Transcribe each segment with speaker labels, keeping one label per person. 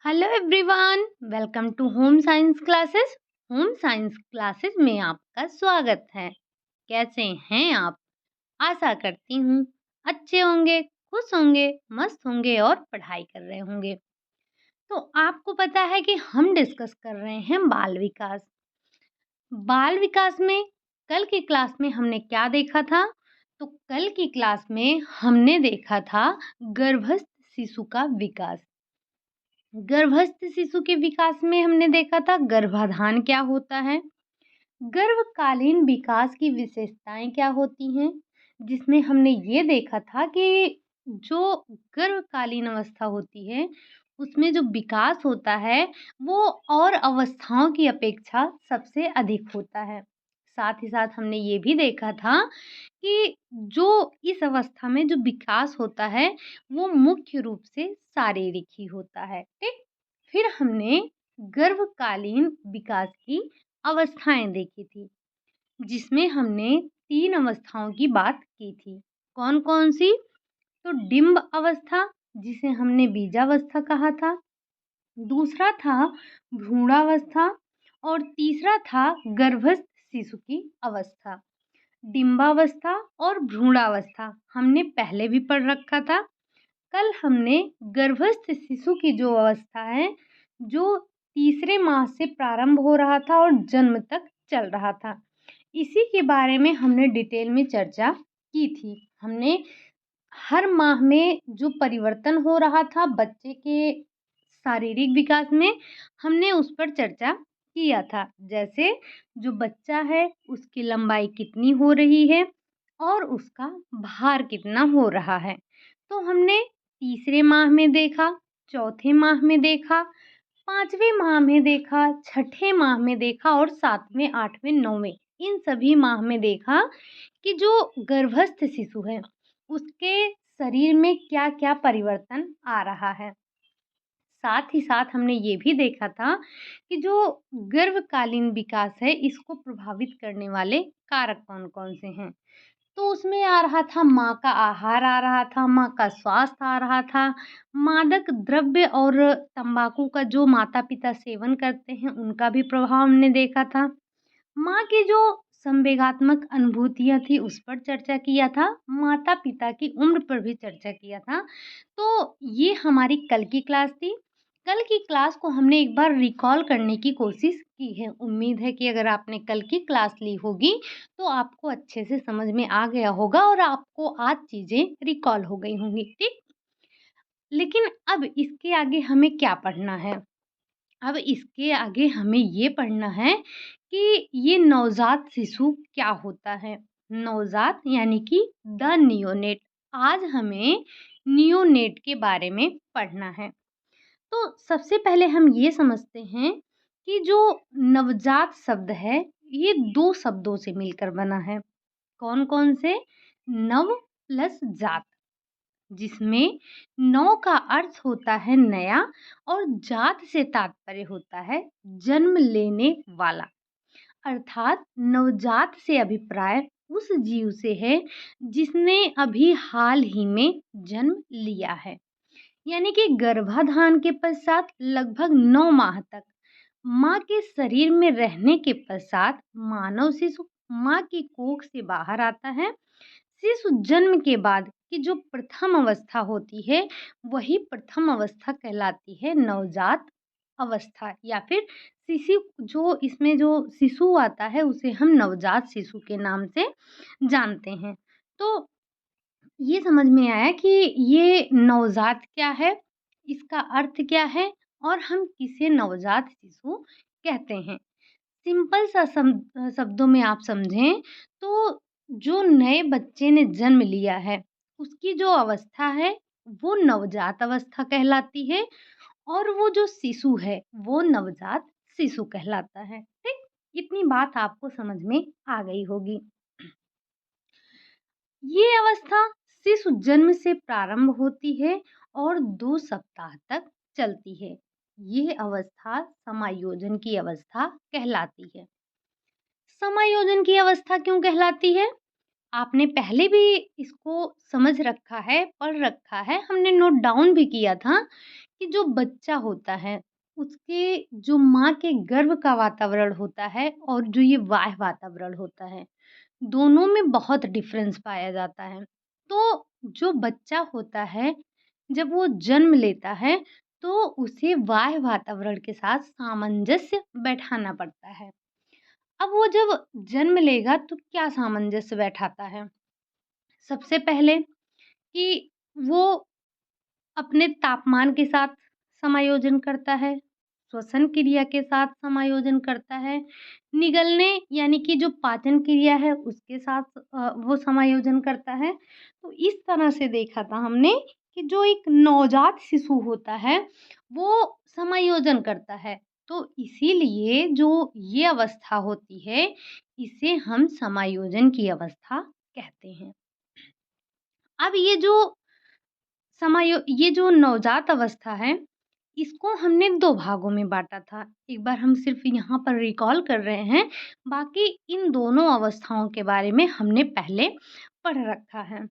Speaker 1: Hello everyone, welcome to home science classes. Home science classes में आपका स्वागत है। कैसे हैं आप? आशा करती हूँ अच्छे होंगे, खुश होंगे, मस्त होंगे और पढ़ाई कर रहे होंगे। तो आपको पता है कि हम डिस्कस कर रहे हैं बाल विकास। बाल विकास में कल की क्लास में हमने क्या देखा था? तो कल की क्लास में हमने देखा था गर्भस्थ शिशु का विकास। गर्भस्थ शिशु के विकास में हमने देखा था गर्भाधान क्या होता है, गर्भकालीन विकास की विशेषताएं क्या होती हैं, जिसमें हमने ये देखा था कि जो गर्भकालीन अवस्था होती है उसमें जो विकास होता है वो और अवस्थाओं की अपेक्षा सबसे अधिक होता है। साथ ही साथ हमने ये भी देखा था कि जो इस अवस्था में जो विकास होता है वो मुख्य रूप से शारीरिक ही होता है। ठीक। फिर हमने गर्भकालीन विकास की अवस्थाएं देखी थी, जिसमें हमने 3 अवस्थाओं की बात की थी। कौन-कौन सी? तो डिंब अवस्था, जिसे हमने बीजावस्था कहा था, दूसरा था भ्रूणावस्था और तीसरा था गर्भस्थ शिशु की अवस्था। डिंबावस्था और भ्रूणावस्था हमने पहले भी पढ़ रखा था। कल हमने गर्भस्थ शिशु की जो अवस्था है, जो तीसरे माह से प्रारंभ हो रहा था और जन्म तक चल रहा था, इसी के बारे में हमने डिटेल में चर्चा की थी। हमने हर माह में जो परिवर्तन हो रहा था बच्चे के शारीरिक विकास में, हमने उस पर चर्चा किया था। जैसे जो बच्चा है उसकी लंबाई कितनी हो रही है और उसका भार कितना हो रहा है। तो हमने तीसरे माह में देखा, चौथे माह में देखा, 5वें माह में देखा, छठे माह में देखा और 7वें, 8वें, 9वें इन सभी माह में देखा कि जो गर्भस्थ शिशु है उसके शरीर में क्या-क्या परिवर्तन आ रहा है। साथ ही साथ हमने ये भी देखा था कि जो गर्भकालीन विकास है इसको प्रभावित करने वाले कारक कौन-कौन से हैं। तो उसमें आ रहा था माँ का आहार आ रहा था, माँ का स्वास्थ्य आ रहा था, मादक द्रव्य और तंबाकू का जो माता-पिता सेवन करते हैं उनका भी प्रभाव हमने देखा था। माँ की जो संवेगात्मक अनुभूतियाँ थी उस पर चर्चा किया था, माता-पिता की उम्र पर भी चर्चा किया था। तो ये हमारी कल की क्लास थी। कल की क्लास को हमने एक बार रिकॉल करने की कोशिश की है। उम्मीद है कि अगर आपने कल की क्लास ली होगी तो आपको अच्छे से समझ में आ गया होगा और आपको आज चीज़ें रिकॉल हो गई होंगी, ठीक? लेकिन अब इसके आगे हमें क्या पढ़ना है? अब इसके आगे हमें ये पढ़ना है कि ये नवजात शिशु क्या होता है। नवजात यानी कि द नियोनेट। आज हमें नियोनेट के बारे में पढ़ना है। तो सबसे पहले हम ये समझते हैं कि जो नवजात शब्द है ये 2 शब्दों से मिलकर बना है। कौन-कौन से? नव प्लस जात, जिसमें नौ का अर्थ होता है नया और जात से तात्पर्य होता है जन्म लेने वाला। अर्थात नवजात से अभिप्राय उस जीव से है जिसने अभी हाल ही में जन्म लिया है। यानी कि गर्भाधान के पश्चात लगभग 9 माह तक माँ के शरीर में रहने के पश्चात मानव शिशु माँ की कोख से बाहर आता है। शिशु जन्म के बाद की जो प्रथम अवस्था होती है वही प्रथम अवस्था कहलाती है नवजात अवस्था, या फिर शिशु जो इसमें जो शिशु आता है उसे हम नवजात शिशु के नाम से जानते हैं। तो ये समझ में आया कि ये नवजात क्या है, इसका अर्थ क्या है और हम किसे नवजात शिशु कहते हैं। सिंपल सा शब्दों में आप समझें तो जो नए बच्चे ने जन्म लिया है उसकी जो अवस्था है वो नवजात अवस्था कहलाती है और वो जो शिशु है वो नवजात शिशु कहलाता है। ठीक। इतनी बात आपको समझ में आ गई होगी। ये अवस्था शिशु जन्म से प्रारंभ होती है और 2 सप्ताह तक चलती है। यह अवस्था समायोजन की अवस्था कहलाती है। समायोजन की अवस्था क्यों कहलाती है? आपने पहले भी इसको समझ रखा है, पढ़ रखा है, हमने नोट डाउन भी किया था कि जो बच्चा होता है, उसके जो माँ के गर्भ का वातावरण होता है और जो ये बाह्य वातावरण होता है, दोनों में बहुत डिफ़रेंस पाया जाता है। तो जो बच्चा होता है, जब वो जन्म लेता है, तो उसे बाह्य वातावरण के साथ सामंजस्य बैठाना पड़ता है। अब वो जब जन्म लेगा तो क्या सामंजस्य बैठाता है? सबसे पहले कि वो अपने तापमान के साथ समायोजन करता है, श्वसन क्रिया के साथ समायोजन करता है, निगलने यानी कि जो पाचन क्रिया है उसके साथ वो समायोजन करता है। तो इस तरह से देखा था हमने कि जो एक नवजात शिशु होता है, वो समायोजन करता है। तो इसीलिए जो ये अवस्था होती है, इसे हम समायोजन की अवस्था कहते हैं। अब ये जो नवजात अवस्था है, इसको हमने 2 भागों में बाँटा था। एक बार हम सिर्फ़ यहाँ पर रिकॉल कर रहे हैं, बाकी इन दोनों अवस्थाओं के बारे में हमने पहले पढ़ रखा है।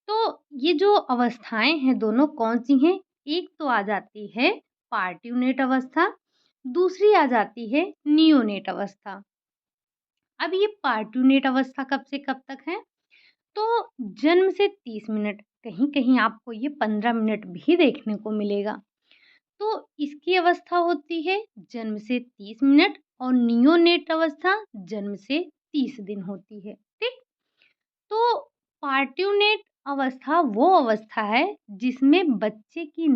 Speaker 1: तो ये जो अवस्थाएँ हैं दोनों कौन-सी हैं? एक तो आ जाती है पार्ट्यूनेट अवस्था, दूसरी आ जाती है नियोनेट अवस्था। अब ये पार्ट्यूनेट अवस्था कब से कब तक है? तो जन्म से 30 मिनट, कहीं-कहीं आपको ये 15 मिनट भी देखने को मिलेगा। तो इसकी अवस्था होती है जन्म से 30 मिनट और नियोनेट अवस्था जन्म से 30 दिन होती है, ठीक? तो पार्ट्यूनेट अवस्था वो अवस्था है जिसमें बच्चे की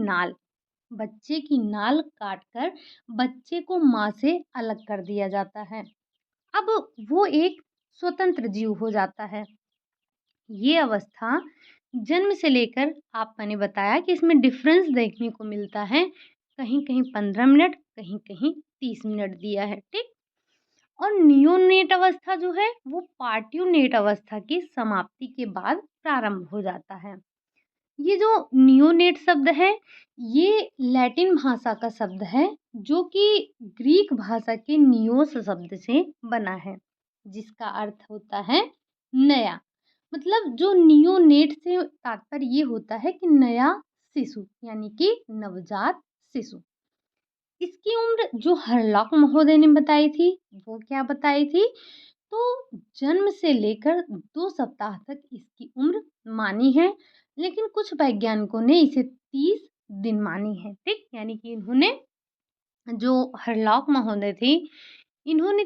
Speaker 1: नाल काटकर बच्चे को माँ से अलग कर दिया जाता है। अब वो एक स्वतंत्र जीव हो जाता है। ये अवस्था जन्म से लेकर आप मैंने बताया कि इसमें डिफरेंस देखने को मिलता है। कहीं-कहीं 15 मिनट, कहीं-कहीं 30 मिनट दिया है, ठीक? और नियोनेट अवस्था जो है वो पार्ट्यूनेट अवस्था की समाप्ति के बाद प्रारंभ हो जाता है। ये जो नियोनेट शब्द है, ये लैटिन भाषा का शब्द है जो कि ग्रीक भाषा के नियोस शब्द से बना है, जिसका अर्थ होता है नया। मतलब जो नियोनेट से तात्पर्य ये होता है कि नया शिशु यानी कि नवजात शिशु। इसकी उम्र जो हर्लॉक महोदय ने बताई थी, वो क्या बताई थी? तो जन्म से लेकर 2 सप्ताह तक इसकी उम्र मानी है, लेकिन कुछ वैज्ञानिकों ने इसे 30 दिन मानी है, ठीक? यानी कि इन्होंने जो हर्लॉक महोदय थी, इन्होंने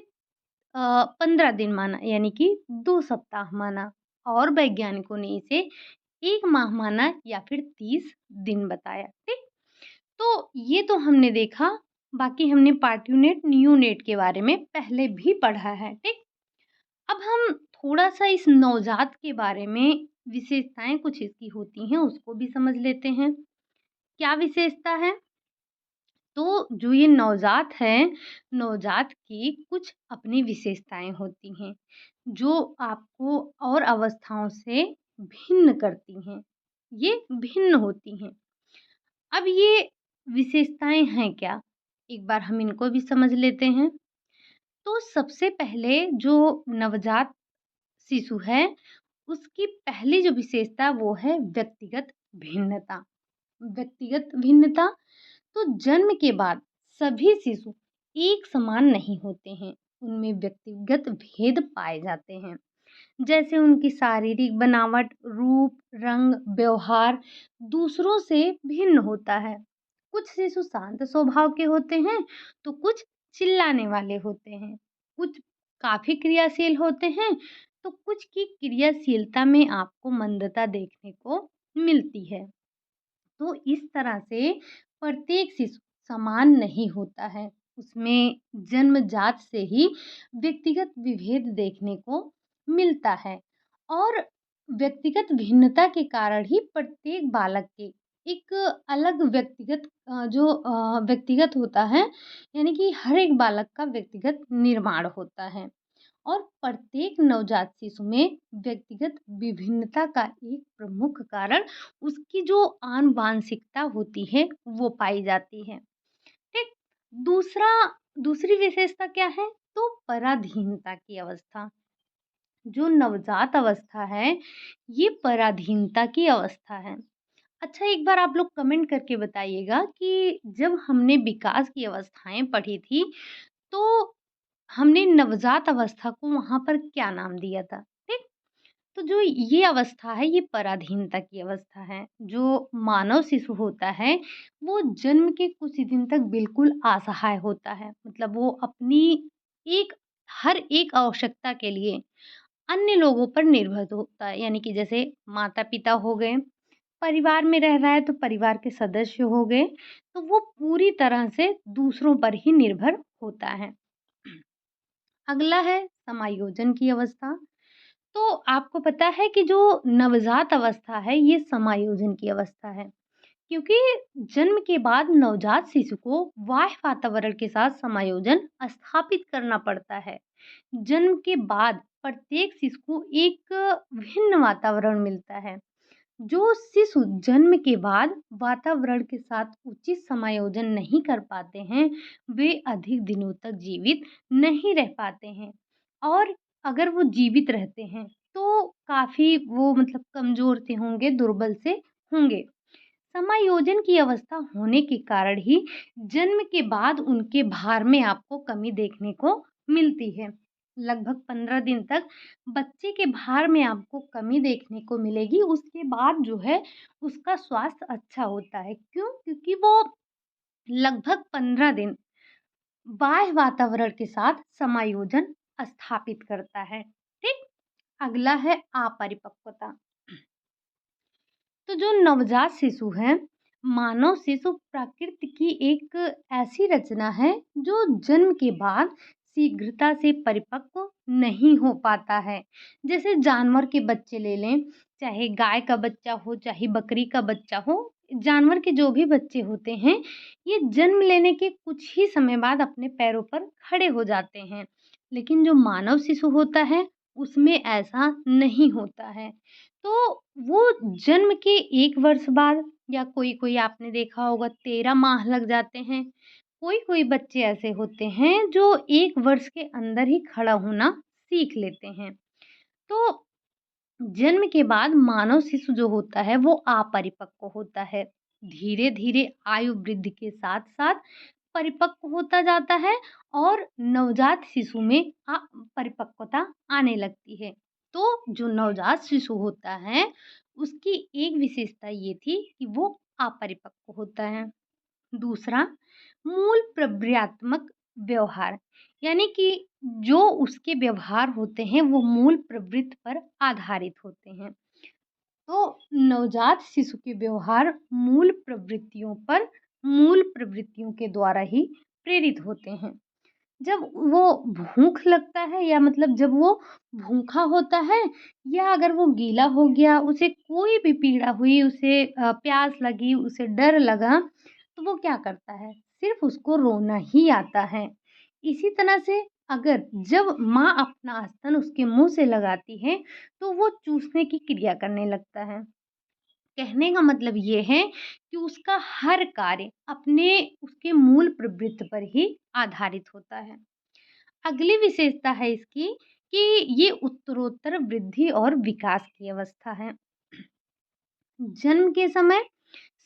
Speaker 1: 15 दिन माना यानी कि 2 सप्ताह माना और वैज्ञानिकों ने इसे 1 माह माना या फिर 30 दिन बताया, ठीक? तो ये तो हमने देखा, बाकी हमने पार्ट्यूनेट, नियोनेट के बारे में पहले भी पढ़ा है, ठीक? अब हम थोड़ा-सा इस नवजात के बारे में विशेषताएँ कुछ इसकी होती हैं, उसको भी समझ लेते हैं। क्या विशेषता है? तो जो ये नवजात है, नवजात की कुछ अपनी विशेषताएँ होती हैं, जो आपको और अवस्थाओं से भिन्न करती हैं। ये भिन्न होती हैं। अब ये विशेषताएँ हैं क्या? एक बार हम इनको भी समझ लेते हैं। तो सबसे पहले जो नवजात शिशु है, उसकी पहली जो विशेषता वो है व्यक्तिगत भिन्नता। व्यक्तिगत भिन्नता तो जन्म के बाद सभी शिशु एक समान नहीं होते हैं, उनमें व्यक्तिगत भेद पाए जाते हैं। जैसे उनकी शारीरिक बनावट, रूप, रंग, व्यवहार दूसरों से भिन्न होता है। कुछ शिशु शांत स्वभाव के होते हैं, तो कुछ चिल्लाने वाले होते हैं। कुछ काफ़ी क्रियाशील होते हैं, तो कुछ की क्रियाशीलता में आपको मंदता देखने को मिलती है। तो इस तरह से प्रत्येक शिशु समान नहीं होता है। उसमें जन्मजात से ही व्यक्तिगत विभेद देखने को मिलता है और व्यक्तिगत भिन्नता के कारण ही प्रत्येक बालक के एक अलग व्यक्तिगत होता है, यानी कि हर एक बालक का व्यक्तिगत निर्माण होता है। और प्रत्येक नवजात शिशु में व्यक्तिगत विभिन्नता का एक प्रमुख कारण उसकी जो आनुवांशिकता होती है वो पाई जाती है, ठीक? दूसरा दूसरी विशेषता क्या है? तो पराधीनता की अवस्था। जो नवजात अवस्था है, ये पराधीनता की अवस्था है। अच्छा, एक बार आप लोग कमेंट करके बताइएगा कि जब हमने विकास की अवस्थाएँ पढ़ी थी, तो हमने नवजात अवस्था को वहाँ पर क्या नाम दिया था? ठीक? तो जो ये अवस्था है, ये पराधीनता की अवस्था है। जो मानव शिशु होता है, वो जन्म के कुछ ही दिन तक बिल्कुल असहाय होता है। मतलब वो अपनी एक हर एक आवश्यकता के लिए अन्य लोगों पर निर्भर होता है। यानी कि जैसे माता-पिता हो गए, परिवार में रह रहा है तो परिवार के सदस्य हो गए, तो वो पूरी तरह से दूसरों पर ही निर्भर होता है। अगला है समायोजन की अवस्था। तो आपको पता है कि जो नवजात अवस्था है, ये समायोजन की अवस्था है, क्योंकि जन्म के बाद नवजात शिशु को बाह्य वातावरण के साथ समायोजन स्थापित करना पड़ता है। जन्म के बाद प्रत्येक शिशु को एक भिन्न वातावरण मिलता है। जो शिशु जन्म के बाद वातावरण के साथ उचित समायोजन नहीं कर पाते हैं, वे अधिक दिनों तक जीवित नहीं रह पाते हैं, और अगर वो जीवित रहते हैं तो काफ़ी वो मतलब कमज़ोर से होंगे, दुर्बल से होंगे। समायोजन की अवस्था होने के कारण ही जन्म के बाद उनके भार में आपको कमी देखने को मिलती है। लगभग 15 दिन तक बच्चे के भार में आपको कमी देखने को मिलेगी, उसके बाद जो है उसका स्वास्थ्य अच्छा होता है। क्यों? क्योंकि वो लगभग 15 दिन बाह्य वातावरण के साथ समायोजन स्थापित करता है। ठीक? अगला है अपरिपक्वता। तो जो नवजात शिशु है, मानव शिशु प्रकृति की एक ऐसी रचना है जो जन्म के बाद शीघ्रता से परिपक्व नहीं हो पाता है। जैसे जानवर के बच्चे ले लें, चाहे गाय का बच्चा हो, चाहे बकरी का बच्चा हो, जानवर के जो भी बच्चे होते हैं, ये जन्म लेने के कुछ ही समय बाद अपने पैरों पर खड़े हो जाते हैं। लेकिन जो मानव शिशु होता है, उसमें ऐसा नहीं होता है। तो वो जन्म के 1 वर्ष बाद, या कोई-कोई आपने देखा होगा 13 माह लग जाते हैं। कोई-कोई बच्चे ऐसे होते हैं जो 1 वर्ष के अंदर ही खड़ा होना सीख लेते हैं। तो जन्म के बाद मानव शिशु जो होता है वो अपरिपक्व होता है। धीरे-धीरे आयु वृद्धि के साथ-साथ परिपक्व होता जाता है, और नवजात शिशु में परिपक्वता आने लगती है। तो जो नवजात शिशु होता है, उसकी एक विशेषता ये थी कि वो अपरिपक्व होता है। दूसरा, मूल प्रक्रियात्मक व्यवहार, यानी कि जो उसके व्यवहार होते हैं वो मूल प्रवृत्ति पर आधारित होते हैं। तो नवजात शिशु के व्यवहार मूल प्रवृत्तियों के द्वारा ही प्रेरित होते हैं। जब वो भूख लगता है, या मतलब जब वो भूखा होता है, या अगर वो गीला हो गया, उसे कोई भी पीड़ा हुई, उसे प्यास लगी, उसे डर लगा, तो वो क्या करता है? सिर्फ़ उसको रोना ही आता है। इसी तरह से अगर जब माँ अपना स्तन उसके मुँह से लगाती है, तो वो चूसने की क्रिया करने लगता है। कहने का मतलब ये है कि उसका हर कार्य अपने उसके मूल प्रवृत्ति पर ही आधारित होता है। अगली विशेषता है इसकी कि ये उत्तरोत्तर वृद्धि और विकास की अवस्था है। जन्म के समय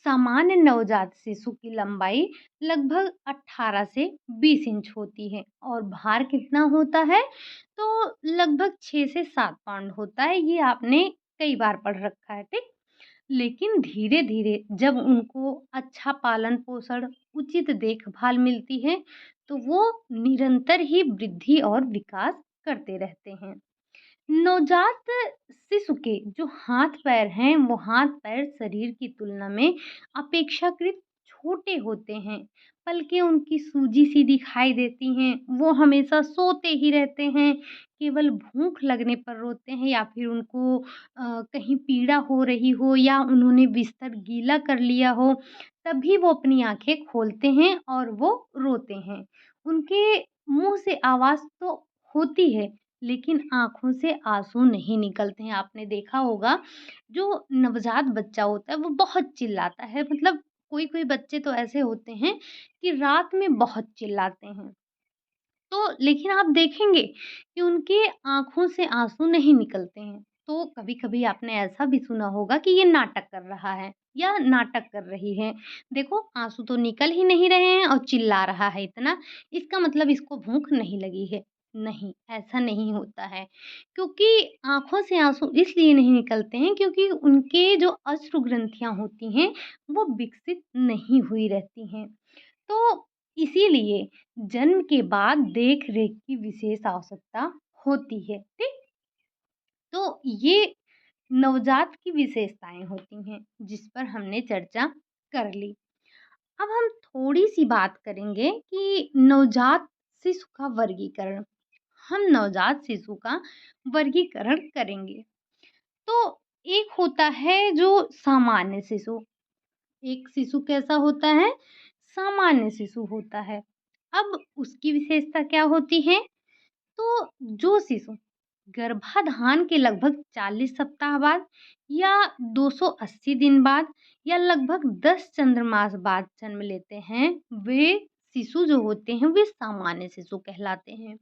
Speaker 1: सामान्य नवजात शिशु की लंबाई लगभग 18 से 20 इंच होती है, और भार कितना होता है? तो लगभग 6 से 7 पाउंड होता है। ये आपने कई बार पढ़ रखा है, ठीक? लेकिन धीरे-धीरे जब उनको अच्छा पालन-पोषण, उचित देखभाल मिलती है, तो वो निरंतर ही वृद्धि और विकास करते रहते हैं। नवजात शिशु के जो हाथ-पैर हैं, वो हाथ-पैर शरीर की तुलना में अपेक्षाकृत छोटे होते हैं। पलकें उनकी सूजी-सी दिखाई देती हैं। वो हमेशा सोते ही रहते हैं। केवल भूख लगने पर रोते हैं, या फिर उनको कहीं पीड़ा हो रही हो, या उन्होंने बिस्तर गीला कर लिया हो, तभी वो अपनी आँखें खोलते हैं और वो रोते हैं। उनके मुँह से आवाज़ तो होती है, लेकिन आँखों से आँसू नहीं निकलते हैं। आपने देखा होगा, जो नवजात बच्चा होता है वो बहुत चिल्लाता है, मतलब कोई-कोई बच्चे तो ऐसे होते हैं कि रात में बहुत चिल्लाते हैं। तो लेकिन आप देखेंगे कि उनके आँखों से आँसू नहीं निकलते हैं। तो कभी-कभी आपने ऐसा भी सुना होगा कि ये नाटक कर रहा है या नाटक कर रही है। देखो आँसू तो निकल ही नहीं रहे हैं और चिल्ला रहा है इतना, इसका मतलब इसको भूख नहीं लगी है। नहीं, ऐसा नहीं होता है। क्योंकि आँखों से आँसू इसलिए नहीं निकलते हैं क्योंकि उनके जो अश्रु ग्रंथियाँ होती हैं, वो विकसित नहीं हुई रहती हैं। तो इसीलिए जन्म के बाद देख-रेख की विशेष आवश्यकता होती है, ठीक? तो ये नवजात की विशेषताएँ होती हैं, जिस पर हमने चर्चा कर ली। अब हम थोड़ी-सी बात करेंगे कि नवजात शिशु का वर्गीकरण। हम नवजात शिशु का वर्गीकरण करेंगे। तो एक होता है जो सामान्य शिशु, एक शिशु कैसा होता है? सामान्य शिशु होता है। अब उसकी विशेषता क्या होती है? तो जो शिशु गर्भाधान के लगभग 40 सप्ताह बाद या 280 दिन बाद या लगभग 10 चंद्रमास बाद जन्म लेते हैं, वे शिशु जो होते हैं वे सामान्य शिशु कहलाते हैं।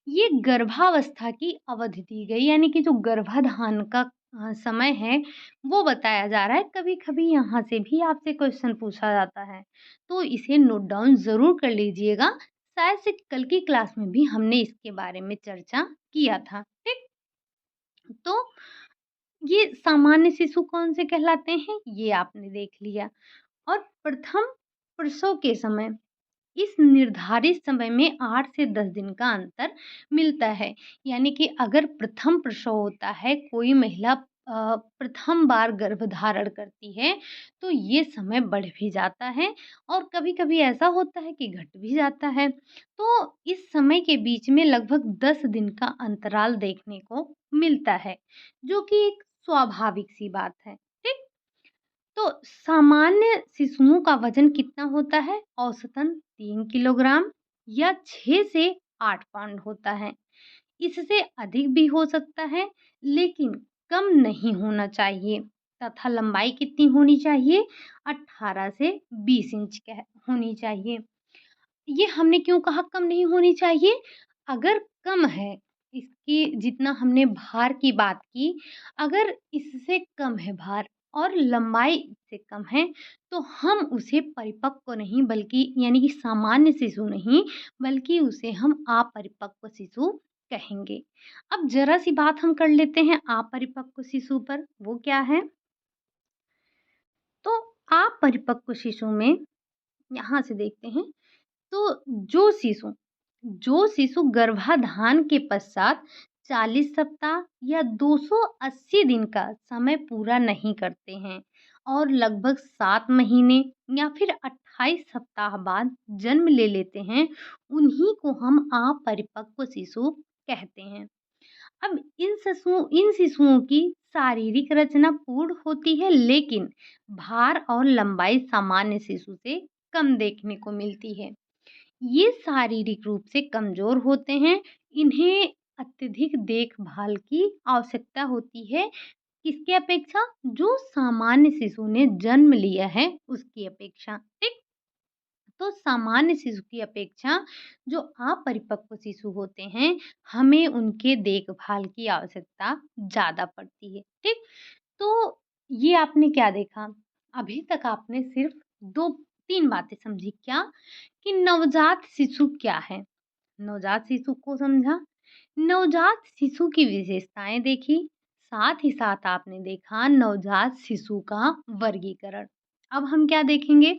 Speaker 1: ये गर्भावस्था की अवधि दी गई यानी कि जो गर्भाधान का समय है वो बताया जा रहा है। कभी-कभी यहाँ से भी आपसे क्वेश्चन पूछा जाता है, तो इसे नोट डाउन ज़रूर कर लीजिएगा। शायद से कल की क्लास में भी हमने इसके बारे में चर्चा किया था, ठीक? तो ये सामान्य शिशु कौन से कहलाते हैं, ये आपने देख लिया। और प्रथम प्रसव के समय इस निर्धारित समय में 8 से 10 दिन का अंतर मिलता है। यानी कि अगर प्रथम प्रसव होता है, कोई महिला प्रथम बार गर्भधारण करती है, तो ये समय बढ़ भी जाता है और कभी-कभी ऐसा होता है कि घट भी जाता है। तो इस समय के बीच में लगभग 10 दिन का अंतराल देखने को मिलता है, जो कि एक स्वाभाविक सी बात है। ठीक? तो सामान्य शिशुओं का वजन कितना होता है? औसतन 3 किलोग्राम या 6 से 8 पाउंड होता है। इससे अधिक भी हो सकता है, लेकिन कम नहीं होना चाहिए तथा लंबाई कितनी होनी चाहिए? 18 से 20 इंच होनी चाहिए। ये हमने क्यों कहा कम नहीं होनी चाहिए? अगर कम है, इसकी जितना हमने भार की बात की, अगर इससे कम है भार और लंबाई इससे कम है, तो हम उसे परिपक्व नहीं बल्कि यानी कि सामान्य शिशु नहीं, बल्कि उसे हम अपरिपक्व शिशु कहेंगे। अब ज़रा-सी बात हम कर लेते हैं अपरिपक्व शिशु पर, वो क्या है? तो अपरिपक्व शिशु में यहाँ से देखते हैं तो जो शिशु गर्भाधान के पश्चात 40 सप्ताह या 280 दिन का समय पूरा नहीं करते हैं और लगभग 7 महीने या फिर 28 सप्ताह बाद जन्म ले लेते हैं, उन्हीं को हम अपरिपक्व शिशु कहते हैं। अब इन शिशुओं की शारीरिक रचना पूर्ण होती है, लेकिन भार और लंबाई सामान्य शिशु से कम देखने को मिलती है। ये शारीरिक रूप से कमज़ोर होते हैं। इन्हें अत्यधिक देखभाल की आवश्यकता होती है। किसकी अपेक्षा? जो सामान्य शिशु ने जन्म लिया है, उसकी अपेक्षा। ठीक? तो सामान्य शिशु की अपेक्षा जो अपरिपक्व शिशु होते हैं, हमें उनके देखभाल की आवश्यकता ज़्यादा पड़ती है। ठीक? तो ये आपने क्या देखा? अभी तक आपने सिर्फ़ 2-3 बातें समझी। क्या? कि नवजात शिशु क्या है? नवजात शिशु को समझा, नवजात शिशु की विशेषताएँ देखी, साथ ही साथ आपने देखा नवजात शिशु का वर्गीकरण। अब हम क्या देखेंगे?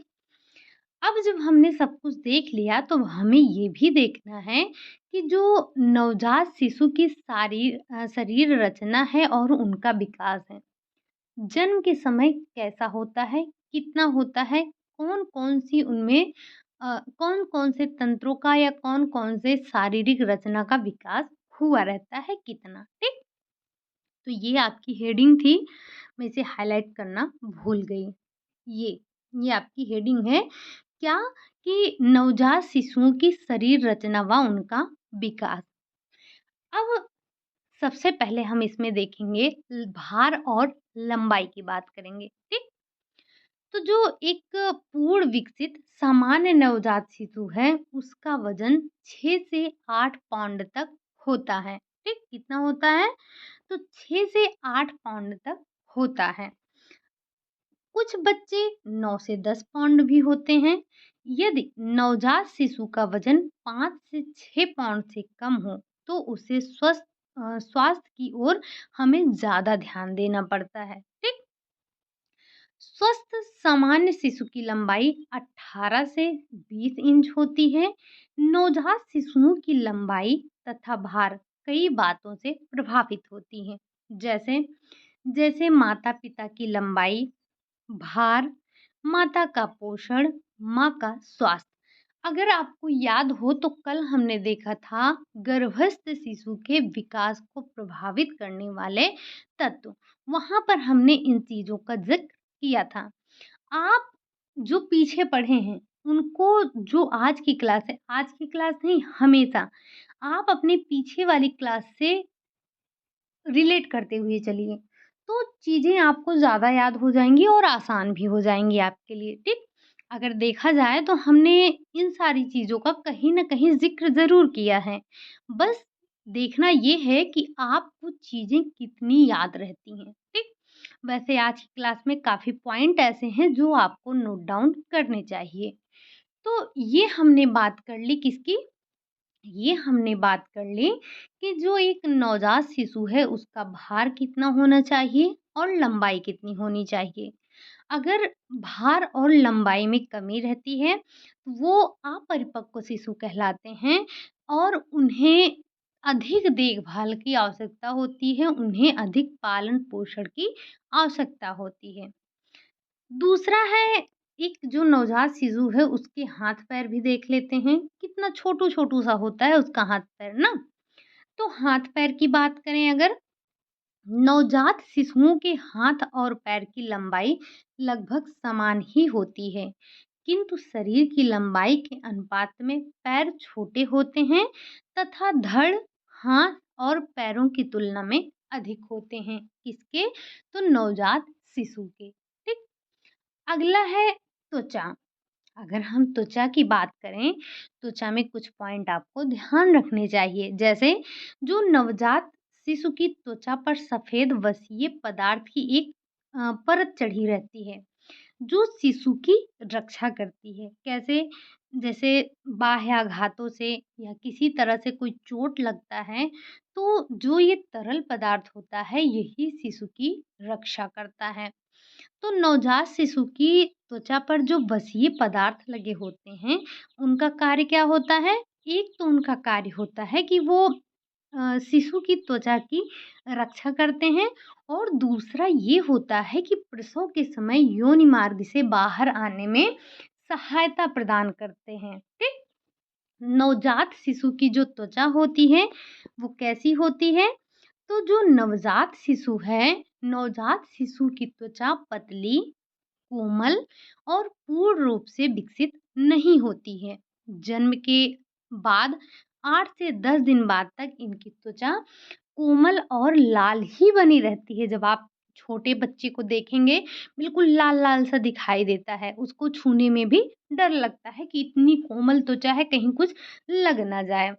Speaker 1: अब जब हमने सब कुछ देख लिया तो हमें ये भी देखना है कि जो नवजात शिशु की शरीर रचना है और उनका विकास है। जन्म के समय कैसा होता है, कितना होता है, कौन-कौन सी उनमें कौन-कौन से तंत्रों का या कौन-कौन से शारीरिक रचना का विकास हुआ रहता है, कितना, ठीक? तो ये आपकी हेडिंग थी, मैं इसे हाइलाइट करना भूल गई। ये, ये आपकी हेडिंग है, क्या? कि नवजात शिशुओं की शरीर रचना व उनका विकास। अब सबसे पहले हम इसमें देखेंगे भार और लंबाई की बात करेंगे, ठीक? तो जो एक पूर्ण विकसित सामान्य नवजात शिशु है, उसका वजन 6 से 8 पाउंड तक होता है। ठीक, कितना होता है? तो 6 से 8 पाउंड तक होता है। कुछ बच्चे 9 से 10 पाउंड भी होते हैं। यदि नवजात शिशु का वजन 5 से 6 पाउंड से कम हो, तो उसे स्वास्थ्य की ओर हमें ज़्यादा ध्यान देना पड़ता है। ठीक? स्वस्थ सामान्य शिशु की लंबाई 18 से 20 इंच होती है। नवजात शिशुओं की लंबाई तथा भार कई बातों से प्रभावित होती है। जैसे जैसे माता-पिता की लंबाई, भार, माता का पोषण, माँ का स्वास्थ्य। अगर आपको याद हो तो कल हमने देखा था गर्भस्थ शिशु के विकास को प्रभावित करने वाले तत्व। वहाँ पर हमने इन चीज़ों का ज़िक्र किया था। आप जो पीछे पढ़े हैं, उनको जो आज की क्लास है, आज की क्लास नहीं हमेशा, आप अपने पीछे वाली क्लास से रिलेट करते हुए चलिए, तो चीज़ें आपको ज़्यादा याद हो जाएँगी और आसान भी हो जाएँगी आपके लिए, ठीक? अगर देखा जाए तो हमने इन सारी चीज़ों का कहीं न कहीं ज़िक्र ज़रूर किया है। बस देखना ये है कि आपको चीज़ें कितनी याद रहती हैं, ठीक? वैसे आज की क्लास में काफ़ी पॉइंट ऐसे हैं जो आपको नोट डाउन करने चाहिए। तो ये हमने बात कर ली किसकी? ये हमने बात कर ली कि जो एक नवजात शिशु है उसका भार कितना होना चाहिए और लंबाई कितनी होनी चाहिए। अगर भार और लंबाई में कमी रहती है तो वो अपरिपक्व शिशु कहलाते हैं और उन्हें अधिक देखभाल की आवश्यकता होती है, उन्हें अधिक पालन पोषण की आवश्यकता होती है। दूसरा है एक जो नवजात शिशु है उसके हाथ-पैर भी देख लेते हैं, कितना छोटू-छोटू सा होता है उसका हाथ-पैर ना। तो हाथ-पैर की बात करें अगर, नवजात शिशुओं के हाथ और पैर की लंबाई लगभग समान ही होती है, किंतु शरीर की लंबाई के अनुपात में पैर छोटे होते हैं तथा धड़, हाथ और पैरों की तुलना में अधिक होते हैं। किसके? तो नवजात शिशु के। ठीक? अगला है त्वचा। अगर हम त्वचा की बात करें, त्वचा में कुछ पॉइंट आपको ध्यान रखने चाहिए। जैसे जो नवजात शिशु की त्वचा पर सफ़ेद वसीय पदार्थ की एक परत चढ़ी रहती है, जो शिशु की रक्षा करती है। कैसे? जैसे बाह्याघातों से या किसी तरह से कोई चोट लगता है, तो जो ये तरल पदार्थ होता है, यही शिशु की रक्षा करता है। तो नवजात शिशु की त्वचा पर जो वसीय पदार्थ लगे होते हैं, उनका कार्य क्या होता है? एक तो उनका कार्य होता है कि वो शिशु की त्वचा की रक्षा करते हैं और दूसरा ये होता है कि प्रसव के समय योनि मार्ग से बाहर आने में सहायता प्रदान करते हैं। ठीक? नवजात शिशु की जो त्वचा होती है, वो कैसी होती है? तो जो नवजात शिशु है, नवजात शिशु की त्वचा पतली, कोमल और पूर्ण रूप से विकसित नहीं होती है। जन्म के बाद 8 से 10 दिन बाद तक इनकी त्वचा कोमल और लाल ही बनी रहती है। जब आप छोटे बच्चे को देखेंगे, बिल्कुल लाल-लाल सा दिखाई देता है। उसको छूने में भी डर लगता है कि इतनी कोमल त्वचा है, कहीं कुछ लग ना जाए।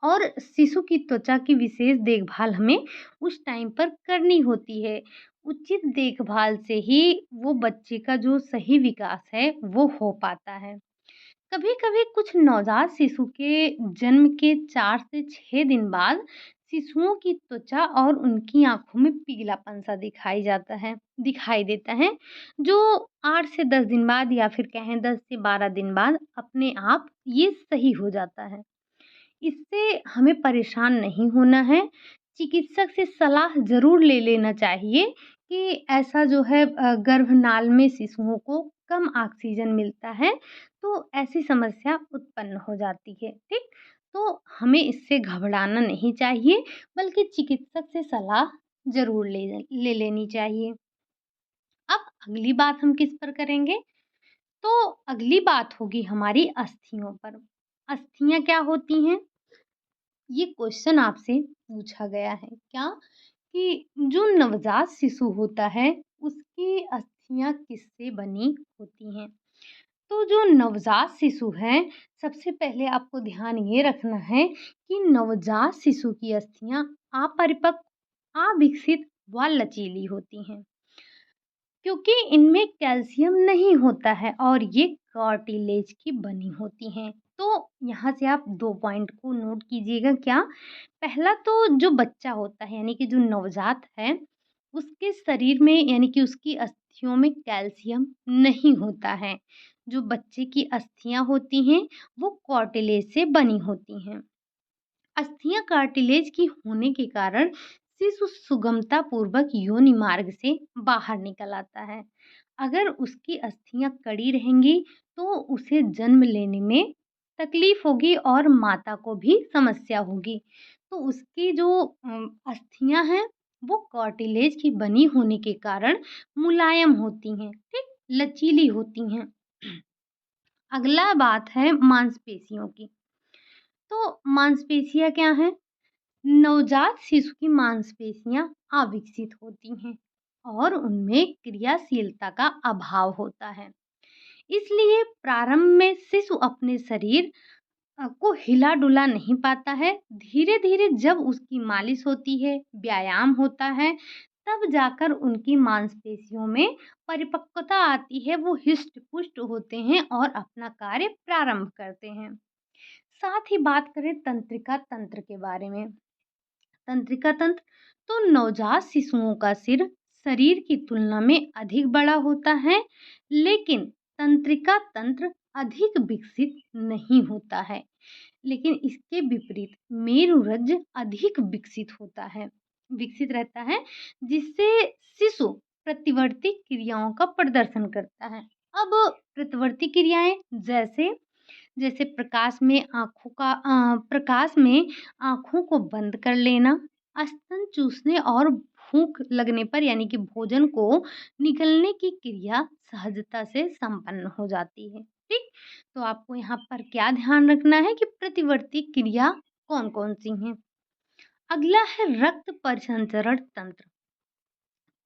Speaker 1: और शिशु की त्वचा की विशेष देखभाल हमें उस टाइम पर करनी होती है। उचित देखभाल से ही वो बच्चे का जो सही विकास है वो हो पाता है। कभी-कभी कुछ नवजात शिशु के जन्म के 4 से 6 दिन बाद शिशुओं की त्वचा और उनकी आँखों में पीलापन सा दिखाई देता है, जो 8 से 10 दिन बाद या फिर कहें 10 से 12 दिन बाद अपने आप ये सही हो जाता है। इससे हमें परेशान नहीं होना है। चिकित्सक से सलाह ज़रूर ले लेना चाहिए कि ऐसा जो है गर्भनाल में शिशुओं को कम ऑक्सीजन मिलता है, तो ऐसी समस्या उत्पन्न हो जाती है, ठीक? तो हमें इससे घबराना नहीं चाहिए, बल्कि चिकित्सक से सलाह ज़रूर ले लेनी चाहिए। अब अगली बात हम किस पर करेंगे? तो अगली बात होगी हमारी अस्थियों पर। अस्थियाँ क्या होती हैं? ये क्वेश्चन आपसे पूछा गया है क्या कि जो नवजात शिशु होता है उसकी अस्थियां किससे बनी होती हैं? तो जो नवजात शिशु है, सबसे पहले आपको ध्यान ये रखना है कि नवजात शिशु की अस्थियां अपरिपक्व, अविकसित व लचीली होती हैं, क्योंकि इनमें कैल्शियम नहीं होता है और ये कार्टिलेज की बनी होती हैं। तो यहाँ से आप 2 पॉइंट को नोट कीजिएगा क्या? पहला तो जो बच्चा होता है यानी कि जो नवजात है, उसके शरीर में यानी कि उसकी अस्थियों में कैल्शियम नहीं होता है। जो बच्चे की अस्थियाँ होती हैं, वो कार्टिलेज से बनी होती हैं। अस्थियां कार्टिलेज की होने के कारण शिशु सुगमता पूर्वक योनि मार्ग से बाहर निकल आता है। अगर उसकी अस्थियां कड़ी रहेंगी तो उसे जन्म लेने में तकलीफ होगी और माता को भी समस्या होगी। तो उसकी जो अस्थियां हैं वो कार्टिलेज की बनी होने के कारण मुलायम होती हैं, ठीक, लचीली होती हैं। अगला बात है मांसपेशियों की। तो मांसपेशियां क्या हैं? नवजात शिशु की मांसपेशियां अविकसित होती हैं और उनमें क्रियाशीलता का अभाव होता है। इसलिए प्रारंभ में शिशु अपने शरीर को हिला डुला नहीं पाता है। धीरे धीरे जब उसकी मालिश होती है, व्यायाम होता है, तब जाकर उनकी मांसपेशियों में परिपक्वता आती है। वो हिष्ट पुष्ट होते हैं और अपना कार्य प्रारंभ करते हैं। साथ ही बात करें तंत्रिका तंत्र के बारे में। तंत्रिका तंत्र, तो नवजात शिशुओं का सिर शरीर की तुलना में अधिक बड़ा होता है, लेकिन तंत्रिका तंत्र अधिक विकसित नहीं होता है। लेकिन इसके विपरीत मेरुरज्ज अधिक विकसित रहता है, जिससे शिशु प्रतिवर्ती क्रियाओं का प्रदर्शन करता है। अब प्रतिवर्ती क्रियाएं जैसे जैसे प्रकाश में आँखों को बंद कर लेना, स्तन चूसने और भूख लगने पर यानी कि भोजन को निगलने की क्रिया सहजता से संपन्न हो जाती है। ठीक? तो आपको यहाँ पर क्या ध्यान रखना है कि प्रतिवर्ती क्रिया कौन-कौन सी हैं? अगला है रक्त परिसंचरण तंत्र।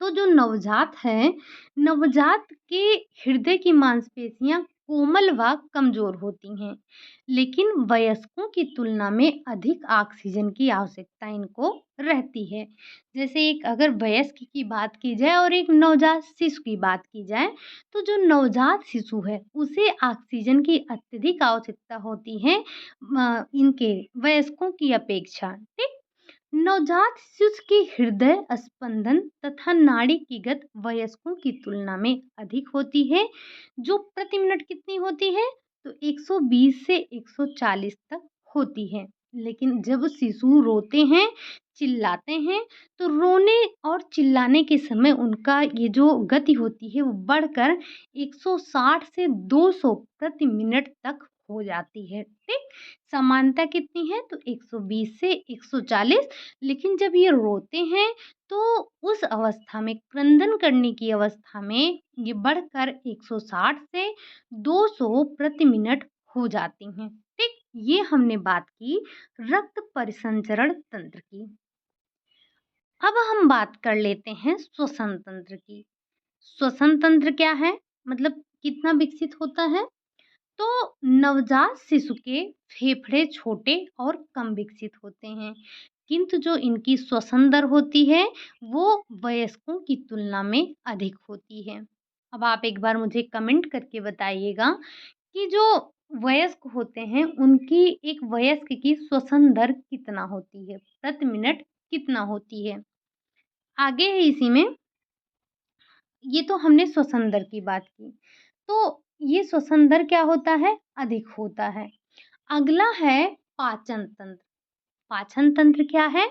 Speaker 1: तो जो नवजात है, नवजात के हृदय की मांसपेशियां कोमल व कमजोर होती हैं, लेकिन वयस्कों की तुलना में अधिक ऑक्सीजन की आवश्यकता इनको रहती है। जैसे एक अगर वयस्क की बात की जाए और एक नवजात शिशु की बात की जाए, तो जो नवजात शिशु है उसे ऑक्सीजन की अत्यधिक आवश्यकता होती है इनके वयस्कों की अपेक्षा। ठीक, नवजात शिशु की हृदय स्पंदन तथा नाड़ी की गति वयस्कों की तुलना में अधिक होती है, जो प्रति मिनट कितनी होती है? तो 120 से 140 तक होती है। लेकिन जब शिशु रोते हैं, चिल्लाते हैं, तो रोने और चिल्लाने के समय उनका ये जो गति होती है वो बढ़कर 160 से 200 प्रति मिनट तक हो जाती है। ठीक, समानता कितनी है? तो 120 से 140। लेकिन जब ये रोते हैं तो उस अवस्था में क्रंदन करने की अवस्था में ये बढ़कर 160 से 200 प्रति मिनट हो जाती हैं। ठीक, ये हमने बात की रक्त परिसंचरण तंत्र की। अब हम बात कर लेते हैं श्वसन तंत्र की। श्वसन तंत्र क्या है? मतलब कितना विकसित होता है? तो नवजात शिशु के फेफड़े छोटे और कम विकसित होते हैं, किंतु जो इनकी श्वसन दर होती है वो वयस्कों की तुलना में अधिक होती है। अब आप एक बार मुझे कमेंट करके बताइएगा कि जो वयस्क होते हैं उनकी एक वयस्क की श्वसन दर कितना होती है, प्रति मिनट कितना होती है। आगे है इसी में, ये तो हमने श्वसन दर की बात की। तो ये श्वसन दर क्या होता है? अधिक होता है। अगला है पाचन तंत्र। पाचन तंत्र क्या है?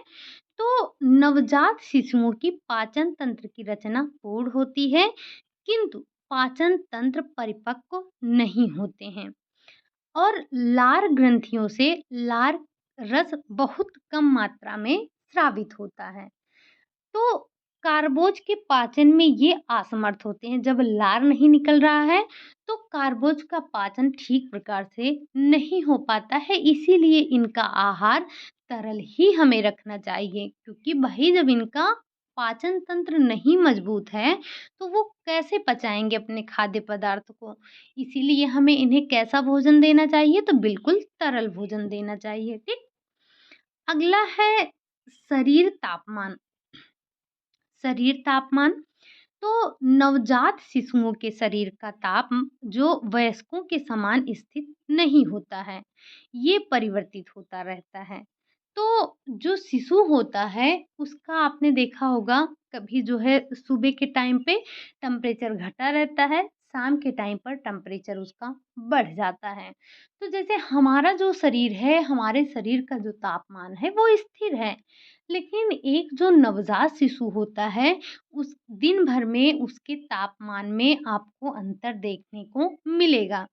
Speaker 1: तो नवजात शिशुओं की पाचन तंत्र की रचना पूर्ण होती है, किंतु पाचन तंत्र परिपक्व नहीं होते हैं और लार ग्रंथियों से लार रस बहुत कम मात्रा में स्रावित होता है। तो कार्बोज के पाचन में ये असमर्थ होते हैं। जब लार नहीं निकल रहा है तो कार्बोज का पाचन ठीक प्रकार से नहीं हो पाता है, इसीलिए इनका आहार तरल ही हमें रखना चाहिए, क्योंकि वही जब इनका पाचन तंत्र नहीं मजबूत है, तो वो कैसे पचाएँगे अपने खाद्य पदार्थ को? इसीलिए हमें इन्हें कैसा भोजन देना चाहिए? तो बिल्कुल तरल भोजन देना चाहिए, ठीक? अगला है शरीर तापमान। शरीर तापमान तो नवजात शिशुओं के शरीर का जो वयस्कों के समान स्थित नहीं होता है, ये परिवर्तित होता रहता है। तो जो शिशु होता है उसका आपने देखा होगा, कभी जो है सुबह के टाइम पे टेम्परेचर घटा रहता है, शाम के टाइम पर टेम्परेचर उसका बढ़ जाता है। तो जैसे हमारा जो शरीर है, हमारे शरीर का जो तापमान है वो स्थिर है, लेकिन एक जो नवजात शिशु होता है उस दिन भर में उसके तापमान में आपको अंतर देखने को मिलेगा।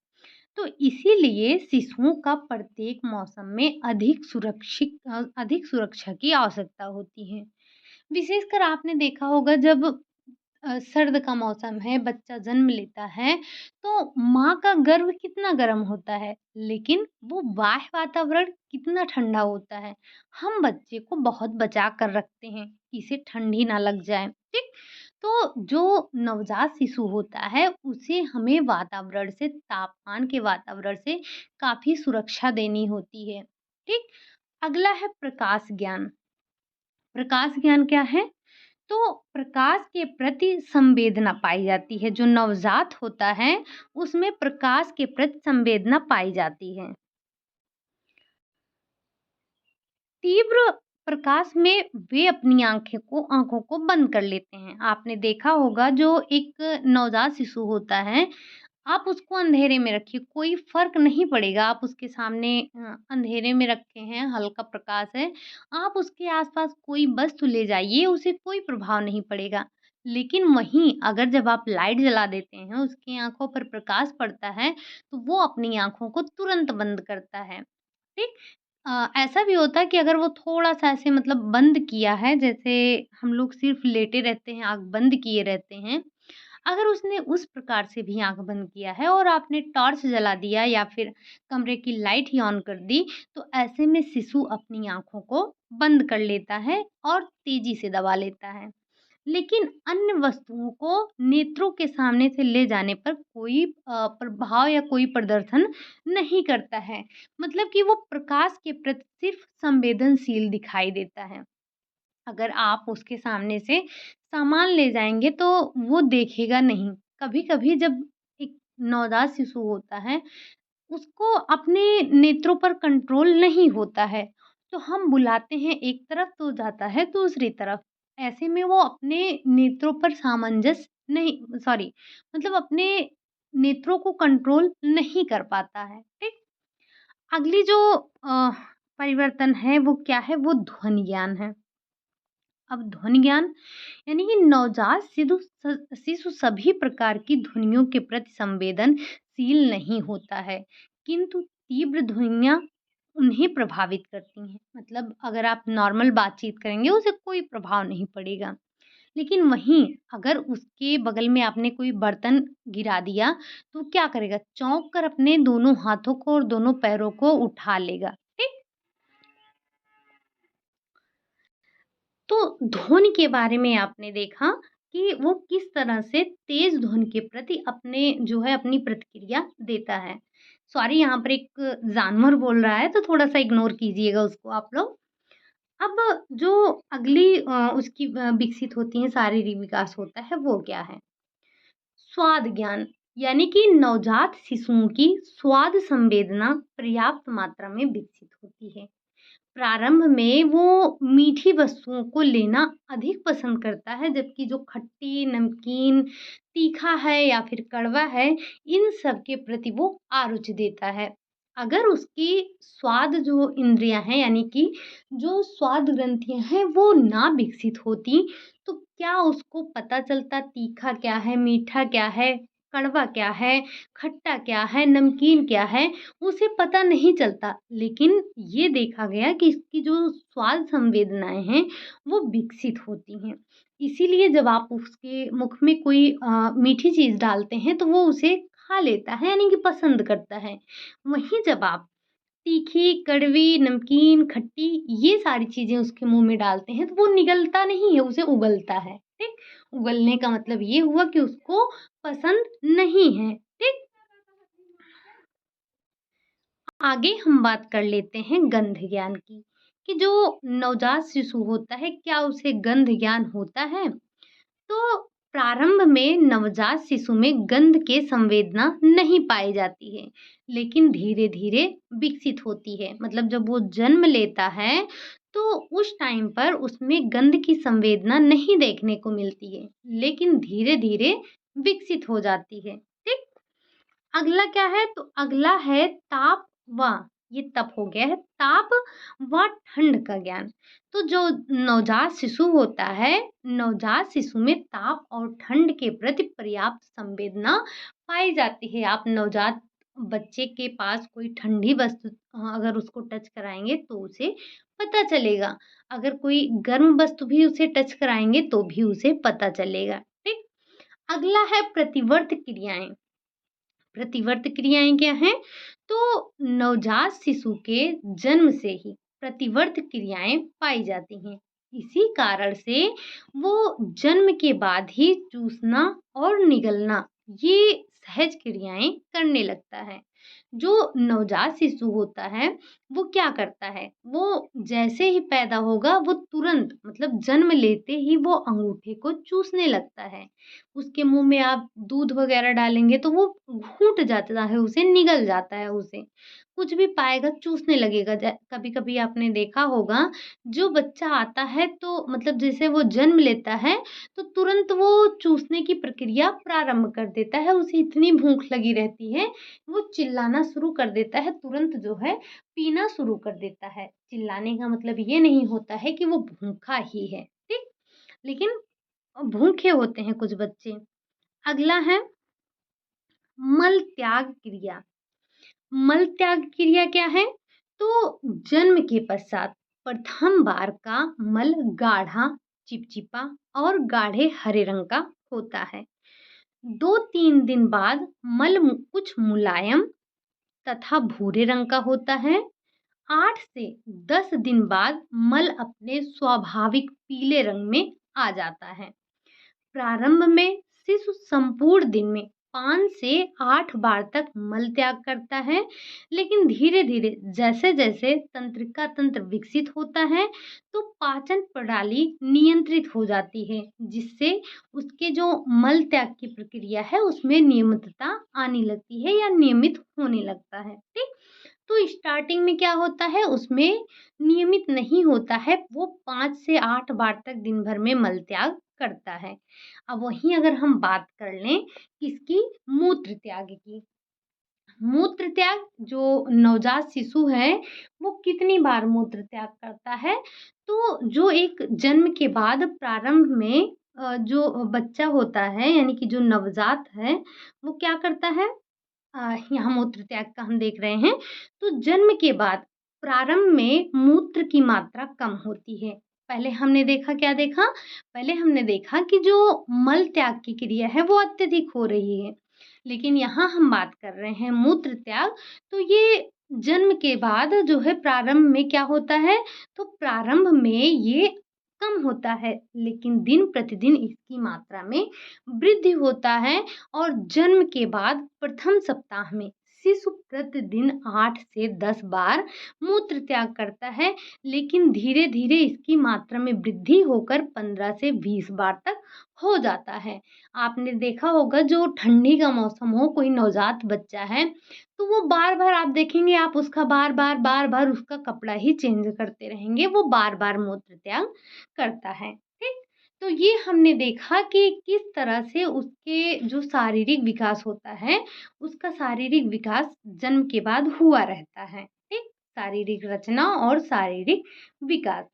Speaker 1: तो इसीलिए शिशुओं का प्रत्येक मौसम में अधिक सुरक्षा की आवश्यकता होती है। विशेषकर आपने देखा होगा जब सर्द का मौसम है, बच्चा जन्म लेता है, तो माँ का गर्भ कितना गर्म होता है, लेकिन वो बाह्य वातावरण कितना ठंडा होता है। हम बच्चे को बहुत बचा कर रखते हैं, कि इसे ठंडी ना लग जाए, ठीक? तो जो नवजात शिशु होता है, उसे हमें तापमान के वातावरण से काफ़ी सुरक्षा देनी होती है, ठीक? अगला है प्रकाश ज्ञान। प्रकाश ज्ञान क्या है? तो प्रकाश के प्रति संवेदना पाई जाती है। जो नवजात होता है, उसमें प्रकाश के प्रति संवेदना पाई जाती है। तीव्र प्रकाश में वे अपनी आँखों को बंद कर लेते हैं। आपने देखा होगा जो एक नवजात शिशु होता है, आप उसको अंधेरे में रखिए, कोई फ़र्क नहीं पड़ेगा। आप उसके सामने अंधेरे में रखे हैं, हल्का प्रकाश है, आप उसके आस-पास कोई वस्तु ले जाइए, उसे कोई प्रभाव नहीं पड़ेगा। लेकिन वहीं अगर जब आप लाइट जला देते हैं, उसकी आँखों पर प्रकाश पड़ता है, तो वो अपनी आँखों को तुरंत बंद करता है, ठीक? ऐसा भी होता है कि अगर वो थोड़ा-सा ऐसे मतलब बंद किया है, जैसे हम लोग सिर्फ़ लेटे रहते हैं, आँख बंद किए रहते हैं, अगर उसने उस प्रकार से भी आँख बंद किया है और आपने टॉर्च जला दिया या फिर कमरे की लाइट ही ऑन कर दी, तो ऐसे में शिशु अपनी आँखों को बंद कर लेता है और तेज़ी से दबा लेता है। लेकिन अन्य वस्तुओं को नेत्रों के सामने से ले जाने पर कोई प्रभाव या कोई प्रदर्शन नहीं करता है। मतलब कि वो प्रकाश के प्रति सिर्फ़ संवेदनशील दिखाई देता है। अगर आप उसके सामने से सामान ले जाएँगे तो वो देखेगा नहीं। कभी-कभी जब एक नवजात शिशु होता है, उसको अपने नेत्रों पर कंट्रोल नहीं होता है, तो हम बुलाते हैं एक तरफ तो जाता है दूसरी तरफ। ऐसे में वो अपने नेत्रों पर मतलब अपने नेत्रों को कंट्रोल नहीं कर पाता है, ठीक? अगली जो परिवर्तन है वो क्या है? वो ध्वनि ज्ञान है। अब ध्वनि ज्ञान यानी कि नवजात शिशु सभी प्रकार की ध्वनियों के प्रति संवेदनशील नहीं होता है, किंतु तीव्र ध्वनियाँ उन्हें प्रभावित करती हैं। मतलब अगर आप नॉर्मल बातचीत करेंगे, उसे कोई प्रभाव नहीं पड़ेगा। लेकिन वहीं अगर उसके बगल में आपने कोई बर्तन गिरा दिया, तो क्या करेगा? चौंक कर अपने दोनों हाथों को और दोनों पैरों को उठा लेगा। ठीक? तो ध्वनि के बारे में आपने देखा कि वो किस तरह से तेज ध्वनि के प्रति अपनी प्रतिक्रिया देता है। सॉरी, यहाँ पर एक जानवर बोल रहा है तो थोड़ा-सा इग्नोर कीजिएगा उसको आप लोग। अब जो अगली उसकी विकसित होती हैं, शारीरिक विकास होता है, वो क्या है? स्वाद ज्ञान, यानी कि नवजात शिशुओं की स्वाद संवेदना पर्याप्त मात्रा में विकसित होती है। प्रारंभ में वो मीठी वस्तुओं को लेना अधिक पसंद करता है, जबकि जो खट्टी, नमकीन, तीखा है या फिर कड़वा है, इन सब के प्रति वो अरुचि देता है। अगर उसकी स्वाद जो इंद्रियाँ हैं, यानी कि जो स्वाद ग्रंथियाँ हैं, वो ना विकसित होती, तो क्या उसको पता चलता तीखा क्या है, मीठा क्या है, कड़वा क्या है, खट्टा क्या है, नमकीन क्या है? उसे पता नहीं चलता। लेकिन ये देखा गया कि इसकी जो स्वाद संवेदनाएँ हैं, वो विकसित होती हैं। इसीलिए जब आप उसके मुख में कोई मीठी चीज़ डालते हैं, तो वो उसे खा लेता है, यानी कि पसंद करता है। वहीं जब आप तीखी, कड़वी, नमकीन, खट्टी ये सारी चीज़ें उसके मुँह में डालते हैं तो वो निगलता नहीं है, उसे उगलता है, ठीक? उगलने का मतलब ये हुआ कि उसको पसंद नहीं है, ठीक? आगे हम बात कर लेते हैं गंध ज्ञान की, कि जो नवजात शिशु होता है, क्या उसे गंध ज्ञान होता है? तो प्रारंभ में नवजात शिशु में गंध के संवेदना नहीं पाई जाती है, लेकिन धीरे-धीरे विकसित होती है। मतलब जब वो जन्म लेता है, तो उस टाइम पर उसमें गंध की संवेदना नहीं देखने को मिलती है, लेकिन धीरे-धीरे विकसित हो जाती है। ठीक? अगला क्या है? तो अगला है ताप व ये तप हो गया है ताप व ठंड का ज्ञान। तो जो नवजात शिशु होता है, नवजात शिशु में ताप और ठंड के प्रति पर्याप्त संवेदना पाई जाती है। आप नवजात बच्चे के पास कोई ठंडी वस्तु अगर उसको टच कराएँगे तो उसे पता चलेगा। अगर कोई गर्म वस्तु भी उसे टच कराएँगे तो भी उसे पता चलेगा। ठीक? अगला है प्रतिवर्त क्रियाएँ। प्रतिवर्त क्रियाएँ क्या हैं? तो नवजात शिशु के जन्म से ही प्रतिवर्त क्रियाएँ पाई जाती हैं। इसी कारण से वो जन्म के बाद ही चूसना और निगलना ये सहज क्रियाएँ करने लगता है। जो नवजात शिशु होता है, वो क्या करता है? वो जैसे ही पैदा होगा वो तुरंत मतलब जन्म लेते ही वो अंगूठे को चूसने लगता है। उसके मुँह में आप दूध वग़ैरह डालेंगे तो वो घूँट जाता है उसे, निगल जाता है उसे। कुछ भी पाएगा चूसने लगेगा। ज कभी-कभी आपने देखा होगा जो बच्चा आता है तो मतलब जैसे वो जन्म लेता है तो तुरंत वो चूसने की प्रक्रिया प्रारंभ कर देता है। उसे इतनी भूख लगी रहती है, वो चिल्लाना शुरू कर देता है, तुरंत जो है पीना शुरू कर देता है। चिल्लाने का मतलब ये नहीं होता है कि वो भूखा ही है, ठीक? लेकिन भूखे होते हैं कुछ बच्चे। अगला है मल त्याग क्रिया। मल त्याग क्रिया क्या है? तो जन्म के पश्चात प्रथम बार का मल गाढ़ा, चिपचिपा और गाढ़े हरे रंग का होता है। 2-3 दिन बाद मल कुछ मुलायम तथा भूरे रंग का होता है। 8 से 10 दिन बाद मल अपने स्वाभाविक पीले रंग में आ जाता है। प्रारंभ में शिशु संपूर्ण दिन में 5 से 8 बार तक मल त्याग करता है, लेकिन धीरे-धीरे जैसे-जैसे तंत्रिका तंत्र विकसित होता है, तो पाचन प्रणाली नियंत्रित हो जाती है, जिससे उसके जो मल त्याग की प्रक्रिया है, उसमें नियमितता आने लगती है या नियमित होने लगता है। ठीक? तो स्टार्टिंग में क्या होता है, उसमें नियमित नहीं होता है, वो 5 से 8 बार तक दिन भर में मल त्याग करता है। अब वहीं अगर हम बात कर लें किसकी? मूत्र त्याग की। मूत्र त्याग जो नवजात शिशु है, वो कितनी बार मूत्र त्याग करता है? तो जो एक जन्म के बाद प्रारंभ में जो बच्चा होता है यानी कि जो नवजात है, वो क्या करता है? यहाँ मूत्र त्याग का हम देख रहे हैं, तो जन्म के बाद प्रारंभ में मूत्र की मात्रा कम होती है। पहले हमने देखा क्या देखा? पहले हमने देखा कि जो मल त्याग की क्रिया है वो अत्यधिक हो रही है। लेकिन यहाँ हम बात कर रहे हैं मूत्र त्याग, तो ये जन्म के बाद जो है प्रारंभ में क्या होता है? तो प्रारंभ में ये कम होता है, लेकिन दिन-प्रतिदिन इसकी मात्रा में वृद्धि होता है और जन्म के बाद प्रथम सप्ताह में शिशु प्रतिदिन 8 से 10 बार मूत्र त्याग करता है, लेकिन धीरे-धीरे इसकी मात्रा में वृद्धि होकर 15 से 20 बार तक हो जाता है। आपने देखा होगा जो ठंडी का मौसम हो, कोई नवजात बच्चा है, तो वो बार-बार आप देखेंगे आप उसका बार-बार, बार-बार उसका कपड़ा ही चेंज करते रहेंगे, वो बार-बार मूत्र त्याग करता है। ठीक? तो ये हमने देखा कि किस तरह से उसके जो शारीरिक विकास होता है, उसका शारीरिक विकास जन्म के बाद हुआ रहता है। ठीक? शारीरिक रचना और शारीरिक विकास।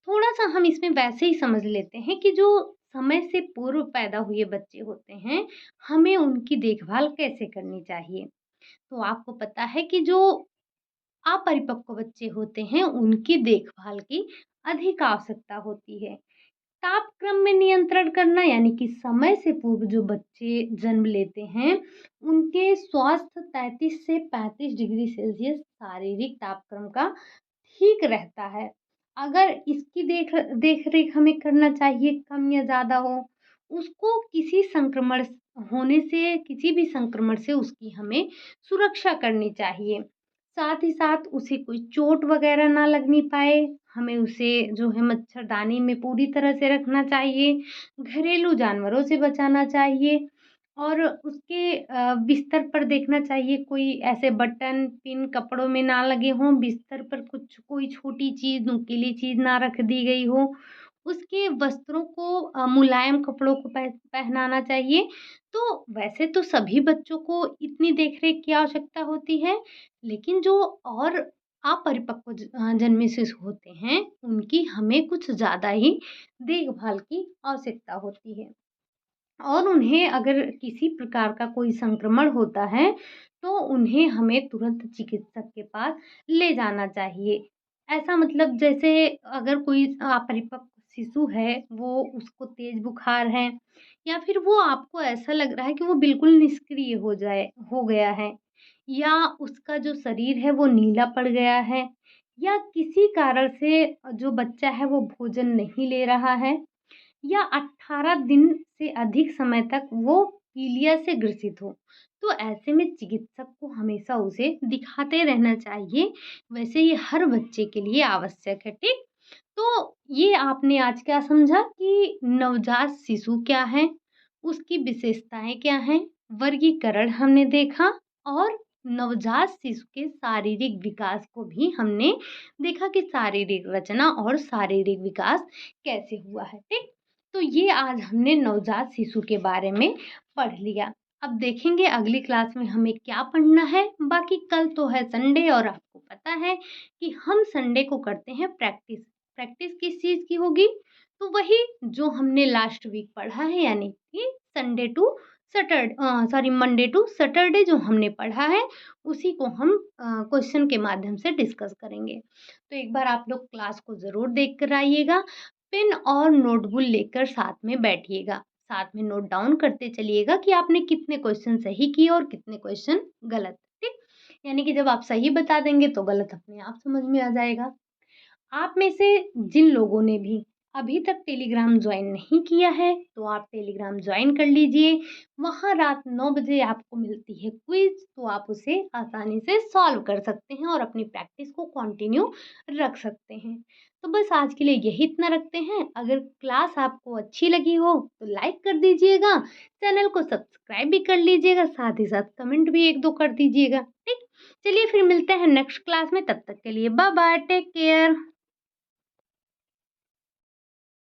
Speaker 1: थोड़ा-सा हम इसमें वैसे ही समझ लेते हैं कि जो समय से पूर्व पैदा हुए बच्चे होते हैं, हमें उनकी देखभाल कैसे करनी चाहिए। तो आपको पता है कि जो अपरिपक्व बच्चे होते हैं, उनकी देखभाल की अधिक आवश्यकता होती है। तापक्रम में नियंत्रण करना यानी कि समय से पूर्व जो बच्चे जन्म लेते हैं, उनके स्वास्थ्य 33 से 35 डिग्री सेल्सियस शारीरिक तापक्रम का ठीक रहता है। अगर इसकी देख-रेख हमें करना चाहिए कम या ज़्यादा हो, उसको किसी भी संक्रमण से उसकी हमें सुरक्षा करनी चाहिए। साथ ही साथ उसे कोई चोट वगैरह ना लगनी पाए, हमें उसे जो है मच्छरदानी में पूरी तरह से रखना चाहिए, घरेलू जानवरों से बचाना चाहिए और उसके बिस्तर पर देखना चाहिए कोई ऐसे बटन, पिन कपड़ों में ना लगे हों, बिस्तर पर कोई छोटी चीज़, नुकीली चीज़ ना रख दी गई हो। उसके वस्त्रों को मुलायम कपड़ों को पहनाना चाहिए। तो वैसे तो सभी बच्चों को इतनी देख-रेख की आवश्यकता होती है, लेकिन जो और अपरिपक्व जन्मे शिशु होते हैं, उनकी हमें कुछ ज़्यादा ही देखभाल की आवश्यकता होती है। और उन्हें अगर किसी प्रकार का कोई संक्रमण होता है, तो उन्हें हमें तुरंत चिकित्सक के पास ले जाना चाहिए। ऐसा मतलब जैसे अगर कोई अपरिपक्व शिशु है, वो उसको तेज़ बुखार है या फिर वो आपको ऐसा लग रहा है कि वो बिल्कुल निष्क्रिय हो गया है या उसका जो शरीर है वो नीला पड़ गया है या किसी कारण से जो बच्चा है वो भोजन नहीं ले रहा है या 18 दिन से अधिक समय तक वो पीलिया से ग्रसित हो, तो ऐसे में चिकित्सक को हमेशा उसे दिखाते रहना चाहिए। वैसे ये हर बच्चे के लिए आवश्यक है, ठीक? तो ये आपने आज क्या समझा कि नवजात शिशु क्या है, उसकी विशेषताएँ क्या हैं, वर्गीकरण हमने देखा और नवजात शिशु के शारीरिक विकास को भी हमने देखा कि शारीरिक रचना और शारीरिक विकास कैसे हुआ है, ठीक? तो ये आज हमने नवजात शिशु के बारे में पढ़ लिया। अब देखेंगे अगली क्लास में हमें क्या पढ़ना है। बाकी कल तो है संडे और आपको पता है कि हम संडे को करते हैं प्रैक्टिस। प्रैक्टिस किस चीज़ की होगी? तो वही जो हमने लास्ट वीक पढ़ा है यानी कि मंडे टू सैटरडे जो हमने पढ़ा है उसी को हम क्वेश्चन के माध्यम से डिस्कस करेंगे। तो एक बार आप लोग क्लास को ज़रूर देख कर आइएगा। पेन और नोटबुक लेकर साथ में बैठिएगा। साथ में नोट डाउन करते चलिएगा कि आपने कितने क्वेश्चन सही किए और कितने क्वेश्चन गलत, ठीक? यानी कि जब आप सही बता देंगे तो गलत अपने आप समझ में आ जाएगा। आप में से जिन लोगों ने भी अभी तक टेलीग्राम ज्वाइन नहीं किया है, तो आप टेलीग्राम ज्वाइन कर लीजिए। वहाँ रात 9 बजे आपको मिलती है क्विज़, तो आप उसे आसानी से सॉल्व कर सकते हैं और अपनी प्रैक्टिस को कंटिन्यू रख सकते हैं। तो बस आज के लिए यही इतना रखते हैं। अगर क्लास आपको अच्छी लगी हो, तो लाइक कर दीजिएगा, चैनल को सब्सक्राइब भी कर लीजिएगा, साथ ही साथ कमेंट भी 1-2 कर दीजिएगा, ठीक? चलिए फिर मिलते हैं नेक्स्ट क्लास में, तब तक के लिए बाय बाय, टेक केयर।